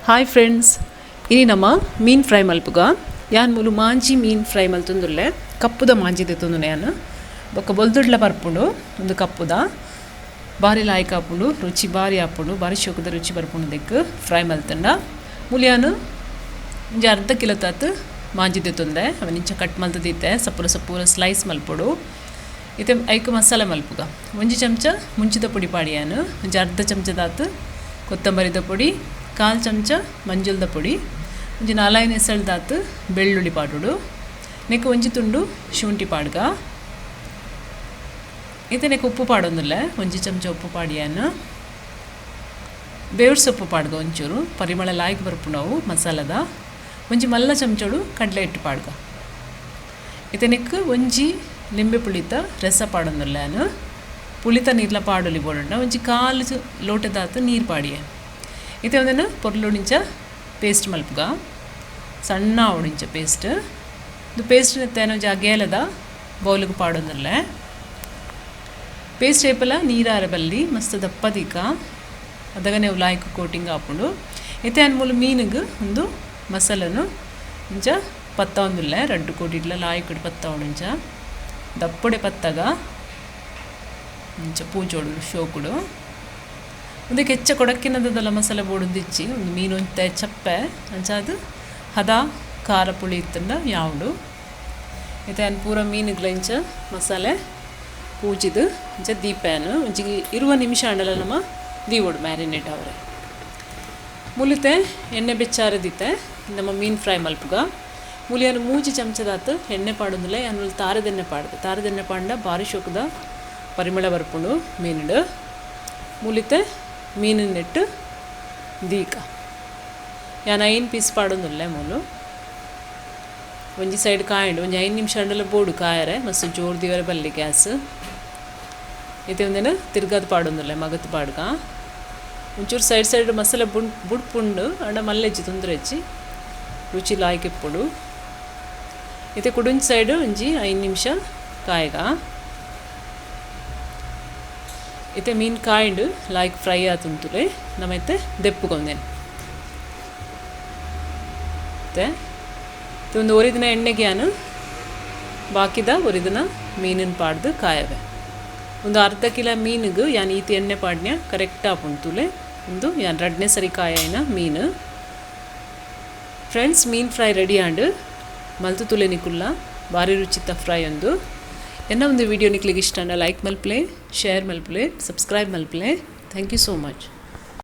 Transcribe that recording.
Hi friends, ಇನಿ ನಮ್ಮ ಮೀನು ಫ್ರೈ ಮಲ್ಪುಗ ಯಾನ್ ಮೂಲು ಮಾಂಜಿ ಮೀನು ಫ್ರೈ ಮಲ್ತೊಂದುಲ್ಲೆ ಕಪ್ಪುದ ಮಾಂಜಿ ತೆತ್ತೊಂದುನೆ ಯಾನ್ ಬೊಕ್ಕ ಬೊಲ್ದುಡ್ಲ ಬರ್ಪುಂಡು ಒಂದು ಕಪ್ಪುದ ಬಾರಿ ಲಾಯ್ಕ್ ಆಪುಂಡು ರುಚಿ ಬಾರಿ ಆಪುಂಡು ಬಾರಿ ಶೋಕದ ರುಚಿ ಬರ್ಪುಂಡು ದೆಕ್ ಫ್ರೈ ಮಲ್ತಂಡ ಮುಲಿಯಾನು ಒಂಜಿ ಅರ್ಧ ಕಿಲೋ ತಾತ್ ಮಾಂಜಿ ತೆತ್ತೊಂದೆ ಅವನಿಂಚ ಕಟ್ ಮಲ್ತದಿತ್ತೆ ಸಪೂರ ಸ್ಲೈಸ್ ಮಲ್ಪೊಡು ಇತ್ತೆ ಐಕ್ ಮಸಾಲೆ ಮಲ್ಪುಗ ಒಂಜಿ ಚಮಚ ಮುಂಚಿದ ಪುಡಿ ಪಾಡಿಯಾನು ಒಂಜಿ ಅರ್ಧ ಚಮಚದಾತ್ ಕೊತ್ತಂಬರಿದ ಪುಡಿ 1/4 ಚಮಚ ಮಂಜುಳದ ಪುಡಿ ಒಂಜಿ 4 ಎಸಳ್ದಾತ್ ಬೆಳ್ಳುಳ್ಳಿ ಪಾಡುಡು ನೆಕ್ ಒಂಜಿ ತುಂಡು ಶುಂಠಿ ಪಾಡ್ಗ ಇತ್ತೆ ನೆಕ್ ಉಪ್ಪು ಪಾಡೊಂದುಲ್ಲೆ ಒಂಜಿ ಚಮಚ ಉಪ್ಪು ಪಾಡಿಯಾನು ಬೇವ್ರ ಸೊಪ್ಪು ಪಾಡ್ಗ ಒಂಚೂರು ಪರಿಮಳ ಲಾಯ್ಕ್ ಬರ್ಪುಂಡವು ಮಸಾಲದ ಒಂಜಿ ಮಲ್ಲ ಚಮಚಡು ಕಡ್ಲೆ ಹಿಟ್ಟು ಪಾಡ್ಗ ಇತ್ತೆ ನೆಕ್ ಒಂಜಿ ಲಿಂಬೆ ಪುಳಿತ ರಸ ಪಾಡೊಂದುಲ್ಲೆನು ಪುಳಿತ ನೀರ್ಲ ಪಾಡೊಲಿ ಬೋಡಂಡ ಒಂಜಿ 1/4 ಲೋಟದಾತ್ ನೀರು ಪಾಡಿಯೆ ಇತ್ತೆ ಒಂದನ್ನು ಪೊರ್ಲುಡಿಂಚ ಪೇಸ್ಟ್ ಮಲ್ಪುಗ ಸಣ್ಣ ಉಡಿಂಚ ಪೇಸ್ಟ್ ಇದು ಪೇಸ್ಟ್ ನೆತ್ತೇನೋ ಜಾಗೇಲದ ಬೌಲ್ಗೆ ಪಾಡೊಂದುಲ್ಲೆ ಪೇಸ್ಟ್ ಏಪಲ ನೀರಾರ ಬಲ್ಲಿ ಮಸ್ತ್ ದಪ್ಪದೀಕ ಅದಗನೆ ಲಾಯ್ಕ್ ಕೋಟಿಂಗ್ ಆಪುಂಡು ಇತ್ತೆ ಅನ್ಮೂಲು ಮೀನಿಗೆ ಒಂದು ಮಸಾಲನು ಇಂಚ ಪತ್ತ ಒಂದುಲ್ಲೆ ರಡ್ಡು ಕೋಟಿಡ್ಲ ಲಾಯ್ಕ್ ಪತ್ತ ಉಡಿಂಚ ದಪ್ಪಡೆ ಪತ್ತಗ ಇಂಚ ಪೂಜೋಡು ಶೋಕುಡು ಒಂದಕ್ಕೆ ಹೆಚ್ಚ ಕೊಡಕ್ಕಿನದಲ್ಲ ಮಸಾಲೆ ಬೋಡುದಿಚ್ಚಿ ಒಂದು ಮೀನು ಒಂತೆ ಚಪ್ಪೆ ಅಂಚಾದು ಹದ ಖಾರ ಪುಳಿ ಇತ್ತಂಡ ಯಾವುದು ಇದು ಅನ್ ಪೂರ ಮೀನುಗಳ ಇಂಚ ಮಸಾಲೆ ಪೂಜಿದು ಇಂಚ ದೀಪೇನು ಒಂಜಿಗೆ ಇರುವ ನಿಮಿಷ ಅಂಡಲ ನಮ್ಮ ದೀವೋಡು ಮ್ಯಾರಿನೇಟ್ ಅವರೇ ಮುಲಿತೆ ಎಣ್ಣೆ ಬೆಚ್ಚಾರದಿತ್ತೆ ನಮ್ಮ ಮೀನು ಫ್ರೈ ಮಲ್ಪುಗ ಮುಲಿಯನ್ನು 3 ಚಮಚದಾತು ಎಣ್ಣೆ ಪಾಡೋದಿಲ್ಲ ಅನ್ನೋದು ತಾರದೆಣ್ಣೆ ಪಾಂಡ ಭಾರಿ ಶೋಕದ ಪರಿಮಳ ಬರ್ಪುಂಡು ಮೀನುಡು ಮುಲಿತೆ ಮೀನಿನಿಟ್ಟು ದೀಕ ಯಾನ್ 5 ಪೀಸ್ ಪಾಡೊಂದುಲ್ಲೆ ಮೂಲು ಒಂಜಿ ಸೈಡ್ ಕಾಯಂಡು ಒಂಜಿ 5 ನಿಮಿಷ ಅಂಡಲ ಬೋಡು ಕಾಯರೆ ಮಸ್ತ್ ಜೋರು ದಿವರೆ ಬಲ್ಲಿ ಗ್ಯಾಸ್ ಇತ್ತೆ ಒಂದೇನು ತಿರ್ಗದು ಪಾಡೊಂದುಲ್ಲೆ ಮಗತ್ ಪಾಡ್ಗ ಒಂಚೂರು ಸೈಡ್ ಮಸಾಲೆ ಬುಡ್ಪುಂಡು ಅಂಡ ಮಲ್ಲೆಜ್ಜಿ ತೊಂದರೆ ಹೆಚ್ಚಿ ರುಚಿ ಲಾಯ್ಕ್ ಇಪ್ಪುಡು ಇತ್ತೆ ಕುಡುಂಚ್ ಸೈಡು ಒಂಜಿ 5 ನಿಮಿಷ ಕಾಯ್ಗ ಇತ್ತೆ ಮೀನು ಕಾಯಿಂಡು ಲಾಯ್ಕ್ ಫ್ರೈ ಆತುಂತುಲೆ ನಮ್ಮೈತೆ ದೆಪ್ಪುಗೊಂದೇನು ಮತ್ತೆ ಒಂದು ಒರಿದಿನ ಎಣ್ಣೆಗೆ ಯಾನು ಬಾಕಿದ ಒರಿದಿನ ಮೀನಿನ ಪಾಡ್ದು ಕಾಯವೆ ಒಂದು ಅರ್ಧ ಕಿಲೋ ಮೀನಿಗೆ ಯಾನ್ ಈತಿ ಎಣ್ಣೆ ಪಾಡ್ನ್ಯ ಕರೆಕ್ಟ್ ಆಪುಂತುಲೆ ಒಂದು ಯಾನ್ ರಡ್ನೆ ಸರಿ ಕಾಯಿನ ಮೀನು ಫ್ರೆಂಡ್ಸ್ ಮೀನು ಫ್ರೈ ರೆಡಿ ಆಂಡು ಮಲ್ತು ತುಲೆ ನಿಕುಲ್ಲ ಭಾರಿ ರುಚಿತ ಫ್ರೈ ಒಂದು ಎನ್ನ ಒಂದು ವಿಡಿಯೋ ನಿಕ್ಲಿಗೆ ಇಷ್ಟ ಲೈಕ್ ಮಲ್ಪಲೆ ಶೇರ್ ಮಲ್ಪಲೆ ಸಬ್ಸ್ಕ್ರೈಬ್ ಮಲ್ಪಲೆ ಥ್ಯಾಂಕ್ ಯು ಸೋ ಮಚ್.